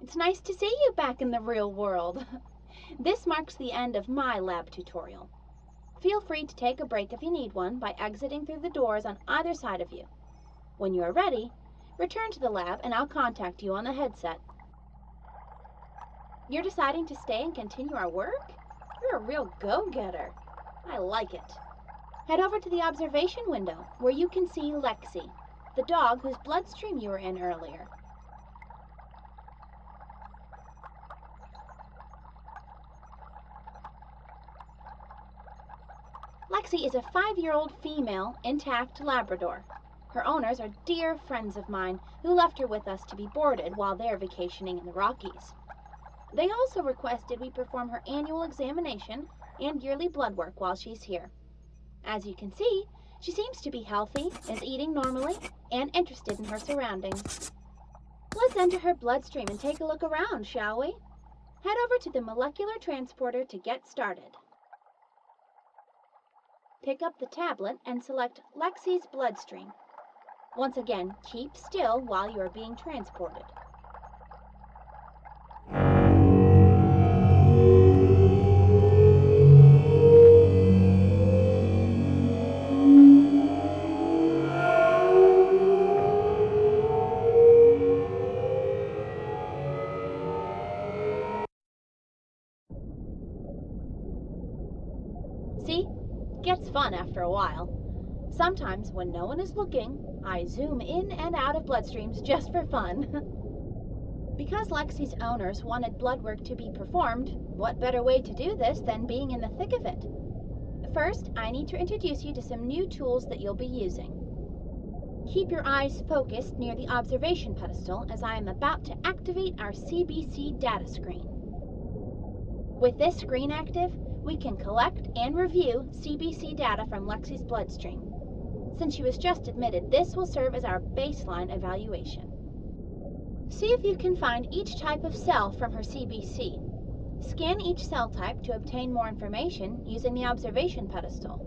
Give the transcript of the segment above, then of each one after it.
It's nice to see you back in the real world. This marks the end of my lab tutorial. Feel free to take a break if you need one by exiting through the doors on either side of you. When you are ready, return to the lab and I'll contact you on the headset. You're deciding to stay and continue our work? You're a real go-getter. I like it. Head over to the observation window where you can see Lexi, the dog whose bloodstream you were in earlier. Lexi is a 5-year-old female, intact Labrador. Her owners are dear friends of mine who left her with us to be boarded while they're vacationing in the Rockies. They also requested we perform her annual examination and yearly blood work while she's here. As you can see, she seems to be healthy, is eating normally, and interested in her surroundings. Let's enter her bloodstream and take a look around, shall we? Head over to the molecular transporter to get started. Pick up the tablet and select Lexi's bloodstream. Once again, keep still while you are being transported. See? Gets fun after a while. Sometimes, when no one is looking, I zoom in and out of bloodstreams just for fun. Because Lexi's owners wanted blood work to be performed, what better way to do this than being in the thick of it? First, I need to introduce you to some new tools that you'll be using. Keep your eyes focused near the observation pedestal as I am about to activate our CBC data screen. With this screen active, we can collect and review CBC data from Lexi's bloodstream. Since she was just admitted, this will serve as our baseline evaluation. See if you can find each type of cell from her CBC. Scan each cell type to obtain more information using the observation pedestal.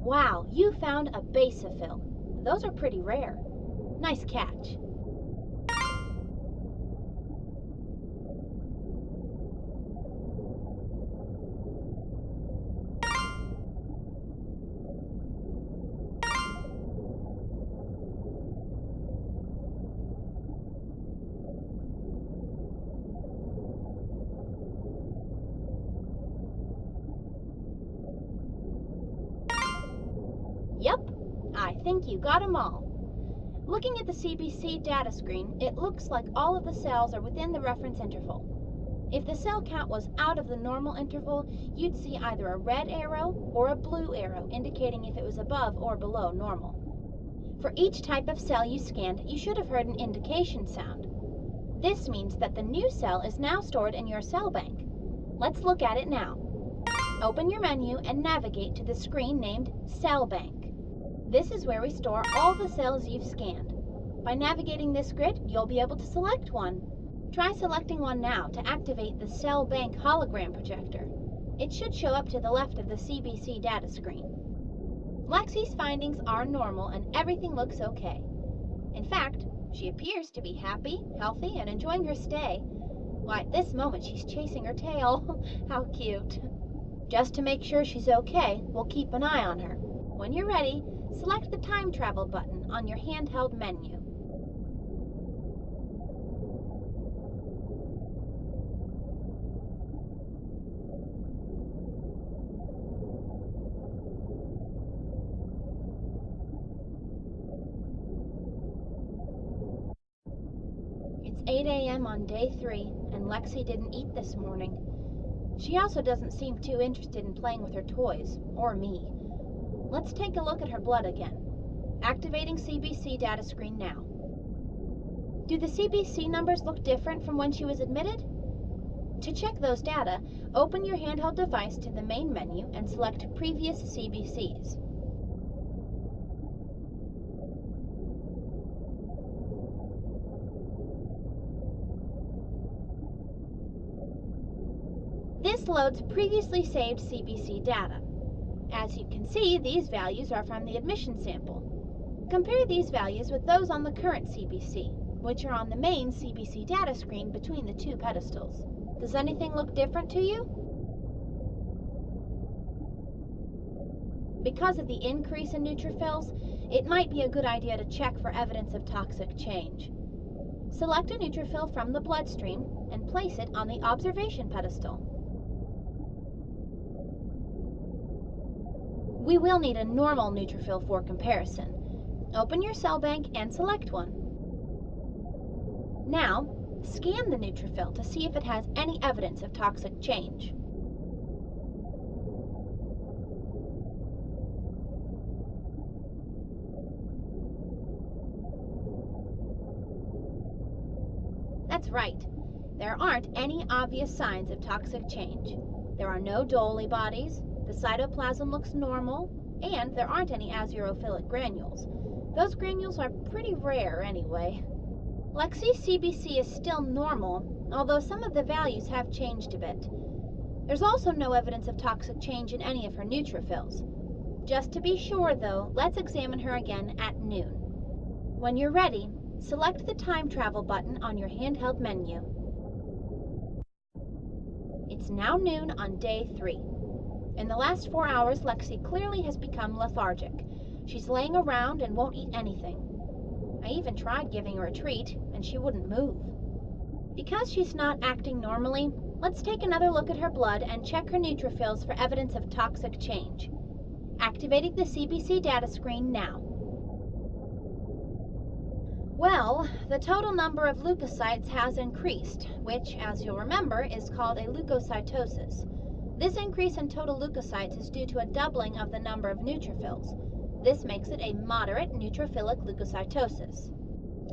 Wow, you found a basophil. Those are pretty rare. Nice catch. Yep, I think you got 'em all. Looking at the CBC data screen, it looks like all of the cells are within the reference interval. If the cell count was out of the normal interval, you'd see either a red arrow or a blue arrow indicating if it was above or below normal. For each type of cell you scanned, you should have heard an indication sound. This means that the new cell is now stored in your cell bank. Let's look at it now. Open your menu and navigate to the screen named Cell Bank. This is where we store all the cells you've scanned. By navigating this grid, you'll be able to select one. Try selecting one now to activate the Cell Bank hologram projector. It should show up to the left of the CBC data screen. Lexi's findings are normal and everything looks okay. In fact, she appears to be happy, healthy, and enjoying her stay. Why, at this moment she's chasing her tail. How cute. Just to make sure she's okay, we'll keep an eye on her. When you're ready, select the time travel button on your handheld menu. It's 8 a.m. on day 3, and Lexi didn't eat this morning. She also doesn't seem too interested in playing with her toys, or me. Let's take a look at her blood again. Activating CBC data screen now. Do the CBC numbers look different from when she was admitted? To check those data, open your handheld device to the main menu and select Previous CBCs. This loads previously saved CBC data. As you can see, these values are from the admission sample. Compare these values with those on the current CBC, which are on the main CBC data screen between the two pedestals. Does anything look different to you? Because of the increase in neutrophils, it might be a good idea to check for evidence of toxic change. Select a neutrophil from the bloodstream and place it on the observation pedestal. We will need a normal neutrophil for comparison. Open your cell bank and select one. Now, scan the neutrophil to see if it has any evidence of toxic change. That's right. There aren't any obvious signs of toxic change. There are no Dolly bodies, the cytoplasm looks normal, and there aren't any azurophilic granules. Those granules are pretty rare anyway. Lexi's CBC is still normal, although some of the values have changed a bit. There's also no evidence of toxic change in any of her neutrophils. Just to be sure, though, let's examine her again at noon. When you're ready, select the Time Travel button on your handheld menu. It's now noon on day 3. In the last 4 hours, Lexi clearly has become lethargic. She's laying around and won't eat anything. I even tried giving her a treat, and she wouldn't move. Because she's not acting normally, let's take another look at her blood and check her neutrophils for evidence of toxic change. Activating the CBC data screen now. Well, the total number of leukocytes has increased, which, as you'll remember, is called a leukocytosis. This increase in total leukocytes is due to a doubling of the number of neutrophils. This makes it a moderate neutrophilic leukocytosis.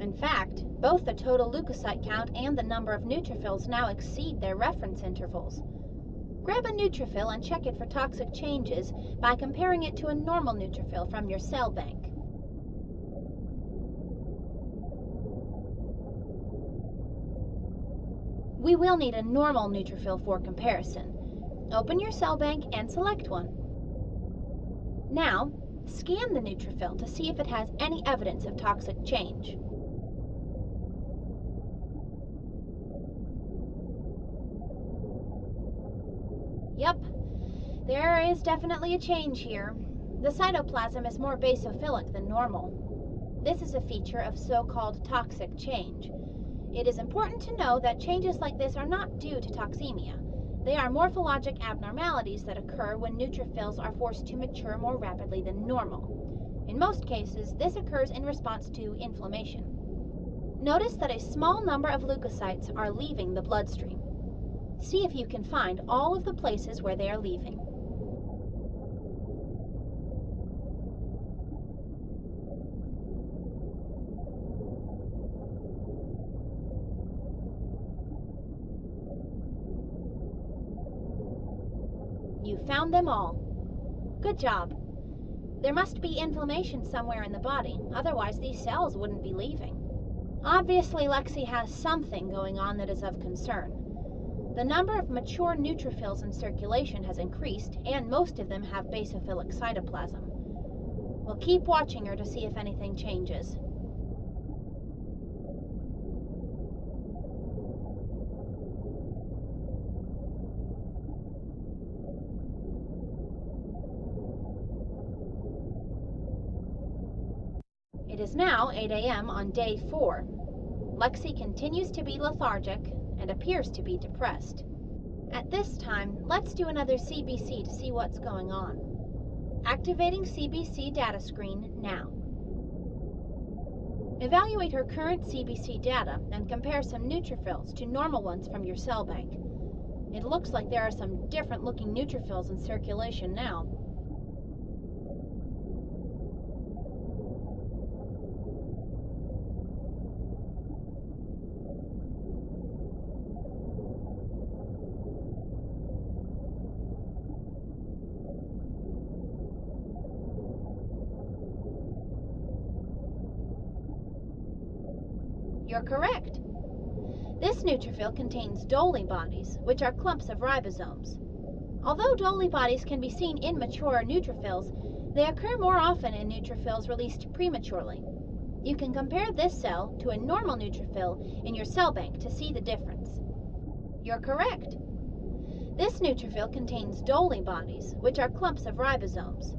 In fact, both the total leukocyte count and the number of neutrophils now exceed their reference intervals. Grab a neutrophil and check it for toxic changes by comparing it to a normal neutrophil from your cell bank. We will need a normal neutrophil for comparison. Open your cell bank and select one. Now, scan the neutrophil to see if it has any evidence of toxic change. Yep, there is definitely a change here. The cytoplasm is more basophilic than normal. This is a feature of so-called toxic change. It is important to know that changes like this are not due to toxemia. They are morphologic abnormalities that occur when neutrophils are forced to mature more rapidly than normal. In most cases, this occurs in response to inflammation. Notice that a small number of leukocytes are leaving the bloodstream. See if you can find all of the places where they are leaving. You found them all. Good job. There must be inflammation somewhere in the body, otherwise these cells wouldn't be leaving. Obviously, Lexi has something going on that is of concern. The number of mature neutrophils in circulation has increased, and most of them have basophilic cytoplasm. We'll keep watching her to see if anything changes. It is now 8 a.m. on day 4. Lexi continues to be lethargic and appears to be depressed. At this time, let's do another CBC to see what's going on. Activating CBC data screen now. Evaluate her current CBC data and compare some neutrophils to normal ones from your cell bank. It looks like there are some different looking neutrophils in circulation now. You're correct. This neutrophil contains Dolly bodies, which are clumps of ribosomes. Although Dolly bodies can be seen in mature neutrophils, they occur more often in neutrophils released prematurely. You can compare this cell to a normal neutrophil in your cell bank to see the difference. You're correct. This neutrophil contains Dolly bodies, which are clumps of ribosomes.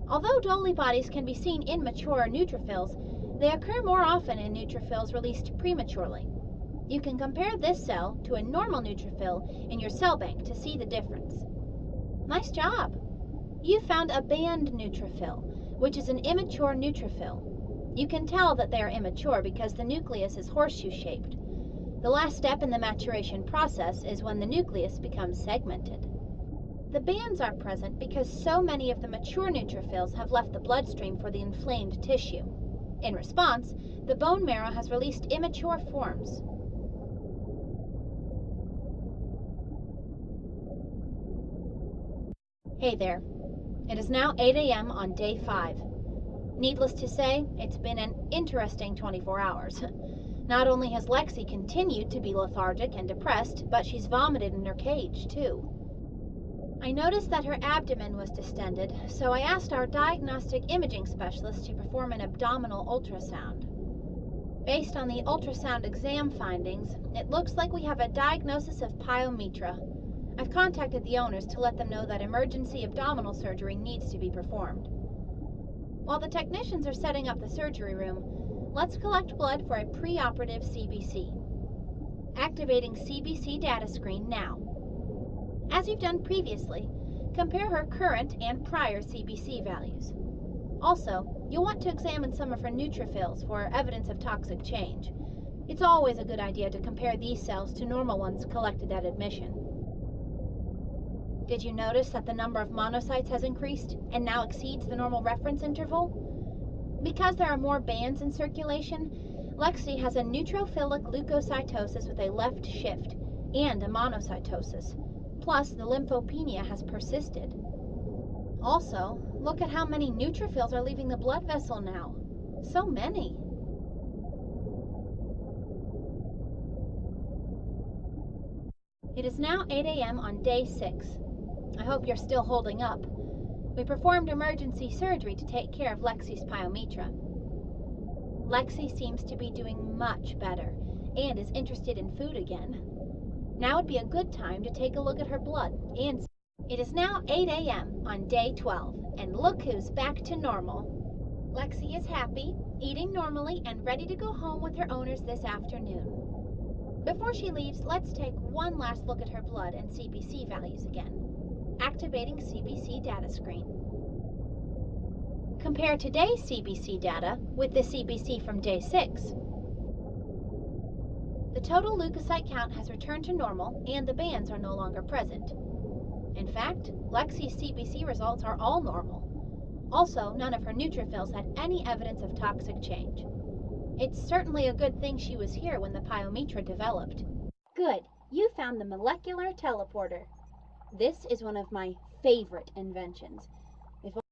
Although Dolly bodies can be seen in mature neutrophils, they occur more often in neutrophils released prematurely. You can compare this cell to a normal neutrophil in your cell bank to see the difference. Nice job! You found a band neutrophil, which is an immature neutrophil. You can tell that they are immature because the nucleus is horseshoe-shaped. The last step in the maturation process is when the nucleus becomes segmented. The bands are present because so many of the mature neutrophils have left the bloodstream for the inflamed tissue. In response, the bone marrow has released immature forms. Hey there. It is now 8 a.m. on day 5. Needless to say, it's been an interesting 24 hours. Not only has Lexi continued to be lethargic and depressed, but she's vomited in her cage, too. I noticed that her abdomen was distended, so I asked our diagnostic imaging specialist to perform an abdominal ultrasound. Based on the ultrasound exam findings, it looks like we have a diagnosis of pyometra. I've contacted the owners to let them know that emergency abdominal surgery needs to be performed. While the technicians are setting up the surgery room, let's collect blood for a preoperative CBC. Activating CBC data screen now. As you've done previously, compare her current and prior CBC values. Also, you'll want to examine some of her neutrophils for evidence of toxic change. It's always a good idea to compare these cells to normal ones collected at admission. Did you notice that the number of monocytes has increased and now exceeds the normal reference interval? Because there are more bands in circulation, Lexi has a neutrophilic leukocytosis with a left shift and a monocytosis. Plus, the lymphopenia has persisted. Also, look at how many neutrophils are leaving the blood vessel now. So many. It is now 8 a.m. on day 6. I hope you're still holding up. We performed emergency surgery to take care of Lexi's pyometra. Lexi seems to be doing much better and is interested in food again. Now would be a good time to take a look at her blood and it is now 8 a.m. on day 12, and look who's back to normal. Lexi is happy, eating normally, and ready to go home with her owners this afternoon. Before she leaves, let's take one last look at her blood and CBC values again. Activating CBC data screen. Compare today's CBC data with the CBC from day 6. The total leukocyte count has returned to normal and the bands are no longer present. In fact, Lexi's CBC results are all normal. Also, none of her neutrophils had any evidence of toxic change. It's certainly a good thing she was here when the pyometra developed. Good, you found the molecular teleporter. This is one of my favorite inventions.